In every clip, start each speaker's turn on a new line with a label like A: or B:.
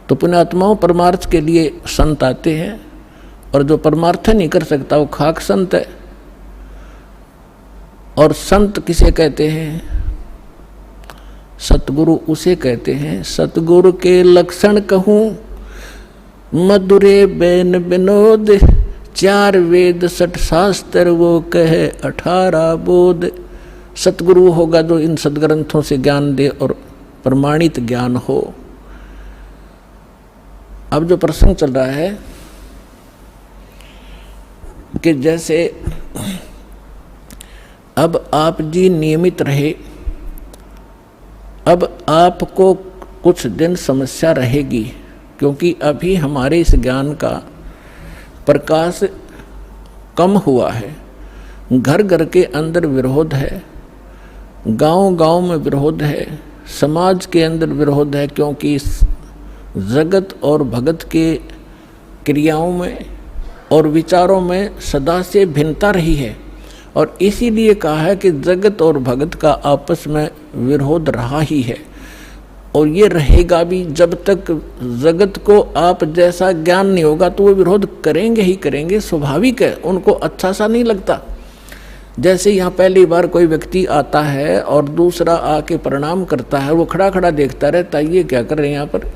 A: तो पुण्यात्माओं परमार्थ के लिए संत आते हैं, और जो परमार्थ नहीं कर सकता वो खाक संत है। और संत किसे कहते हैं? सतगुरु उसे कहते हैं। सतगुरु के लक्षण कहूँ, मधुरे बैन विनोद, 4 वेद 60 शास्त्र वो कहे 18 बोध। सतगुरु होगा जो इन सदग्रंथों से ज्ञान दे और प्रमाणित ज्ञान हो। अब जो प्रसंग चल रहा है कि जैसे अब आप जी नियमित रहे, अब आपको कुछ दिन समस्या रहेगी, क्योंकि अभी हमारे इस ज्ञान का प्रकाश कम हुआ है। घर घर के अंदर विरोध है, गांव गांव में विरोध है, समाज के अंदर विरोध है, क्योंकि जगत और भगत के क्रियाओं में और विचारों में सदा से भिन्नता रही है। और इसीलिए कहा है कि जगत और भगत का आपस में विरोध रहा ही है, और ये रहेगा भी। जब तक जगत को आप जैसा ज्ञान नहीं होगा तो वो विरोध करेंगे ही करेंगे, स्वाभाविक है। उनको अच्छा सा नहीं लगता। जैसे यहाँ पहली बार कोई व्यक्ति आता है और दूसरा आके प्रणाम करता है, वो खड़ा खड़ा देखता रहता है, ये क्या कर रहे हैं यहाँ पर,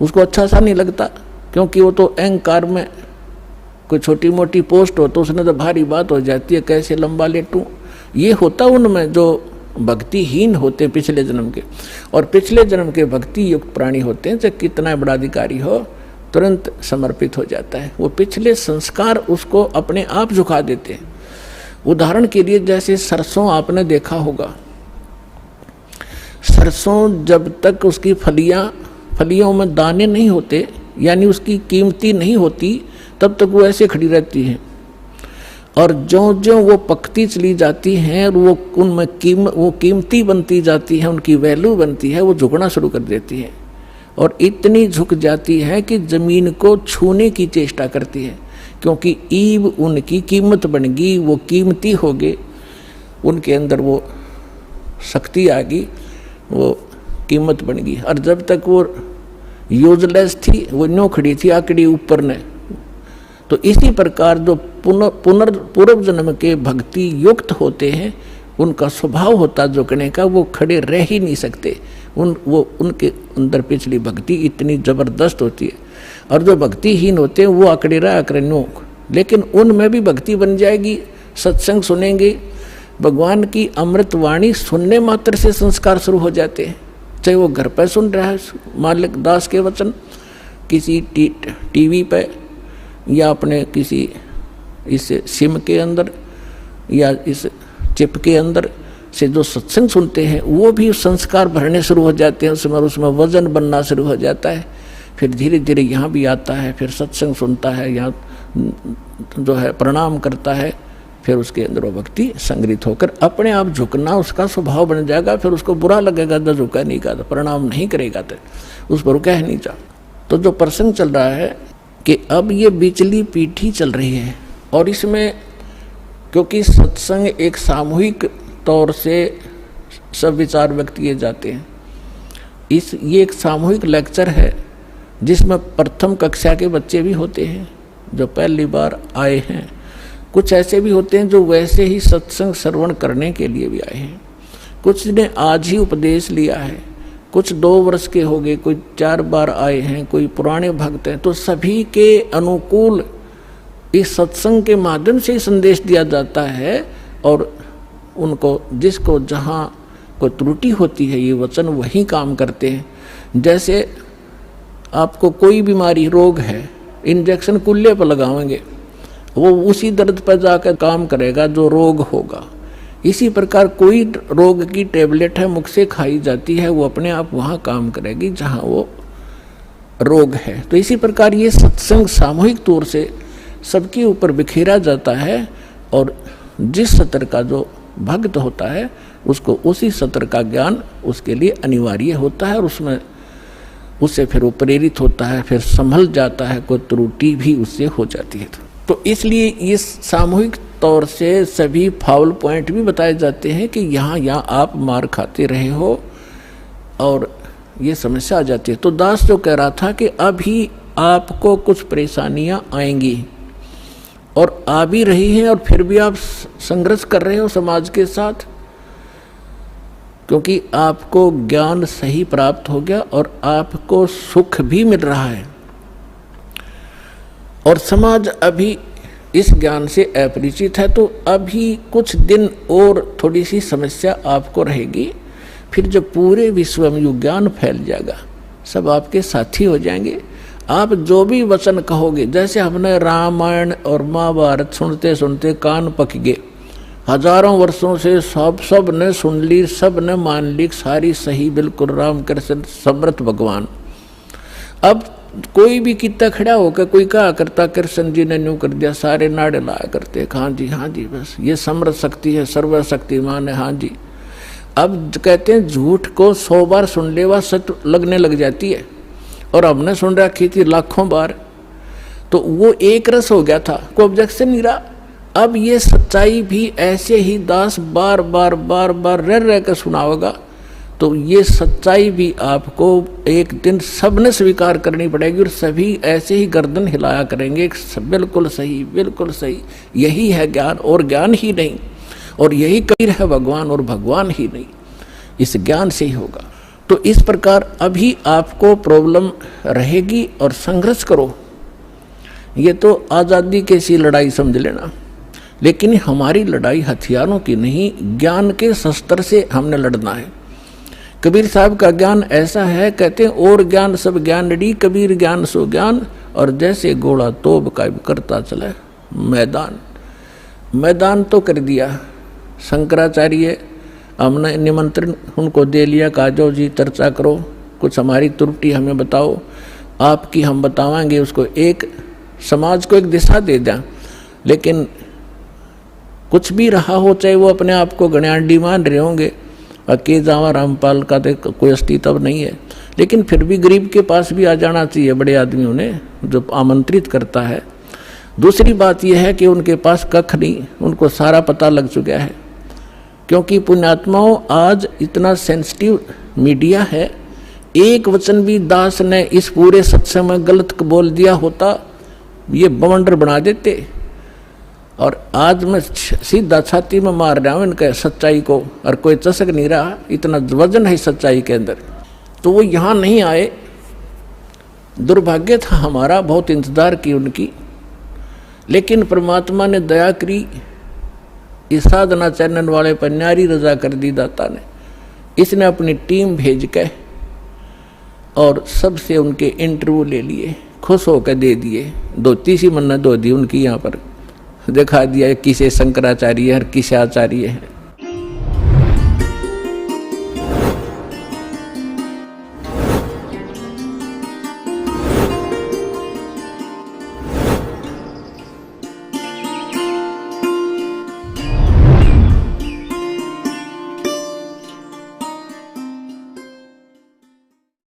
A: उसको अच्छा सा नहीं लगता, क्योंकि वो तो अहंकार में कोई छोटी मोटी पोस्ट हो तो उसने तो भारी बात हो जाती है, कैसे लंबा लेटूं। ये होता उनमें जो भक्तिहीन होते पिछले जन्म के, और पिछले जन्म के भक्ति युक्त प्राणी होते हैं, चाहे कितना बड़ा अधिकारी हो तुरंत समर्पित हो जाता है। वो पिछले संस्कार उसको अपने आप झुका देते हैं। उदाहरण के लिए जैसे सरसों आपने देखा होगा, सरसों जब तक उसकी फलियों में दाने नहीं होते, यानी उसकी कीमती नहीं होती, तब तक वो ऐसे खड़ी रहती है। और जो जो वो पकती चली जाती हैं और वो उनमें वो कीमती बनती जाती है, उनकी वैल्यू बनती है, वो झुकना शुरू कर देती है। और इतनी झुक जाती है कि जमीन को छूने की चेष्टा करती है, क्योंकि ईब उनकी कीमत बन गई, वो कीमती हो गए, उनके अंदर वो शक्ति आ गई, वो कीमत बन गई। और जब तक वो यूजलेस थी, वो न्यों खड़ी थी आकड़ी ऊपर ने। तो इसी प्रकार जो पूर्व जन्म के भक्ति युक्त होते हैं, उनका स्वभाव होता झुकने का, वो खड़े रह ही नहीं सकते। उनके अंदर पिछली भक्ति इतनी जबरदस्त होती है। और जो भक्तिहीन होते हैं वो अकड़े रह अकड़े नोक, लेकिन उनमें भी भक्ति बन जाएगी। सत्संग सुनेंगे, भगवान की अमृत वाणी सुनने मात्र से संस्कार शुरू हो जाते हैं। चाहे वो घर पर सुन रहा है मालिक दास के वचन, किसी टीवी पे, या अपने किसी इस सिम के अंदर या इस चिप के अंदर से जो सत्संग सुनते हैं, वो भी संस्कार भरने शुरू हो जाते हैं, उसमें वजन बनना शुरू हो जाता है। फिर धीरे धीरे यहाँ भी आता है, फिर सत्संग सुनता है, यहाँ जो है प्रणाम करता है, फिर उसके अंदर वो भक्ति संग्रहित होकर अपने आप झुकना उसका स्वभाव बन जाएगा। फिर उसको बुरा लगेगा जब झुका नहीं का, तो प्रणाम नहीं करेगा, तो उस पर कह नहीं जा। तो जो प्रसंग चल रहा है कि अब ये बिचली पीढ़ी चल रही है, और इसमें क्योंकि सत्संग एक सामूहिक तौर से सब विचार व्यक्त किए जाते हैं, ये एक सामूहिक लेक्चर है जिसमें प्रथम कक्षा के बच्चे भी होते हैं जो पहली बार आए हैं, कुछ ऐसे भी होते हैं जो वैसे ही सत्संग श्रवण करने के लिए भी आए हैं, कुछ ने आज ही उपदेश लिया है, कुछ 2 वर्ष के हो गए, कोई 4 बार आए हैं, कोई पुराने भक्त हैं। तो सभी के अनुकूल इस सत्संग के माध्यम से संदेश दिया जाता है, और उनको जिसको जहाँ कोई त्रुटि होती है ये वचन वही काम करते हैं। जैसे आपको कोई बीमारी रोग है, इंजेक्शन कुल्ले पर लगाएंगे, वो उसी दर्द पर जाकर काम करेगा जो रोग होगा। इसी प्रकार कोई रोग की टेबलेट है, मुख से खाई जाती है, वो अपने आप वहाँ काम करेगी जहाँ वो रोग है। तो इसी प्रकार ये सत्संग सामूहिक तौर से सबके ऊपर बिखेरा जाता है, और जिस सत्र का जो भक्त होता है उसको उसी सत्र का ज्ञान उसके लिए अनिवार्य होता है, और उससे फिर वो प्रेरित होता है, फिर संभल जाता है, कोई त्रुटि भी उससे हो जाती है। तो इसलिए इस सामूहिक तौर से सभी फाउल पॉइंट भी बताए जाते हैं कि यहाँ आप मार खाते रहे हो, और ये समस्या आ जाती है। तो दास जो कह रहा था कि अभी आपको कुछ परेशानियां आएंगी और आ भी रही हैं, और फिर भी आप संघर्ष कर रहे हो समाज के साथ, क्योंकि आपको ज्ञान सही प्राप्त हो गया और आपको सुख भी मिल रहा है, और समाज अभी इस ज्ञान से अपरिचित है। तो अभी कुछ दिन और थोड़ी सी समस्या आपको रहेगी, फिर जब पूरे विश्व में ये ज्ञान फैल जाएगा, सब आपके साथी हो जाएंगे। आप जो भी वचन कहोगे, जैसे हमने रामायण और महाभारत सुनते सुनते कान पक गए, हजारों वर्षों से सब ने सुन ली, सब ने मान ली, सारी सही, बिल्कुल राम कृष्ण समर्थ भगवान। अब कोई भी कितना खड़ा होकर कोई कहा करता कृष्ण जी ने न्यू कर दिया, सारे नाड़े लाया करते, हाँ जी बस ये समर्थ शक्ति है, सर्वशक्तिमान है, हाँ जी। अब कहते हैं झूठ को 100 बार सुन ले वह सच लगने लग जाती है, और हमने सुन रखी थी लाखों बार, तो वो एक रस हो गया था, कोई ऑब्जेक्शन नहीं रहा। अब ये सच्चाई भी ऐसे ही दास बार बार रह कर सुनाओगा, तो ये सच्चाई भी आपको एक दिन सबने स्वीकार करनी पड़ेगी, और सभी ऐसे ही गर्दन हिलाया करेंगे, बिल्कुल सही, यही है ज्ञान, और ज्ञान ही नहीं, और यही कबीर है भगवान, और भगवान ही नहीं, इस ज्ञान से ही होगा। तो इस प्रकार अभी आपको प्रॉब्लम रहेगी और संघर्ष करो। ये तो आज़ादी की सी लड़ाई समझ लेना, लेकिन हमारी लड़ाई हथियारों की नहीं, ज्ञान के शस्त्र से हमने लड़ना है। कबीर साहब का ज्ञान ऐसा है, कहते हैं और ज्ञान सब ज्ञानड़ी, कबीर ज्ञान सो ज्ञान, और जैसे घोड़ा तोप का करता चले मैदान तो कर दिया शंकराचार्य। हमने निमंत्रण उनको दे लिया, कहा जो जी चर्चा करो, कुछ हमारी त्रुटि हमें बताओ, आपकी हम बतावाएंगे, उसको एक समाज को एक दिशा दे दें। लेकिन कुछ भी रहा हो, चाहे वो अपने आप को गण्याडी मान रहे होंगे, के जावा रामपाल का तो कोई अस्तित्व नहीं है, लेकिन फिर भी गरीब के पास भी आ जाना चाहिए बड़े आदमियों ने, जो आमंत्रित करता है। दूसरी बात यह है कि उनके पास कख नहीं, उनको सारा पता लग चुका है, क्योंकि पुण्यात्माओं आज इतना सेंसिटिव मीडिया है, एक वचन भी दास ने इस पूरे सत्संग में गलत बोल दिया होता, ये बवंडर बना देते। और आज मैं सीधा छाती में मार रहा हूँ इनके सच्चाई को, और कोई चसक नहीं रहा, इतना वजन है सच्चाई के अंदर। तो वो यहाँ नहीं आए, दुर्भाग्य था हमारा, बहुत इंतजार की उनकी, लेकिन परमात्मा ने दया करी, इस साधना चैनल वाले पर न्यारी रजा कर दी दाता ने। इसने अपनी टीम भेज के और सबसे उनके इंटरव्यू ले लिए, खुश होकर दे दिए, धोती सी मन्नत धो दी उनकी, यहाँ पर दिखा दिया किसे शंकराचार्य है और किसे आचार्य है।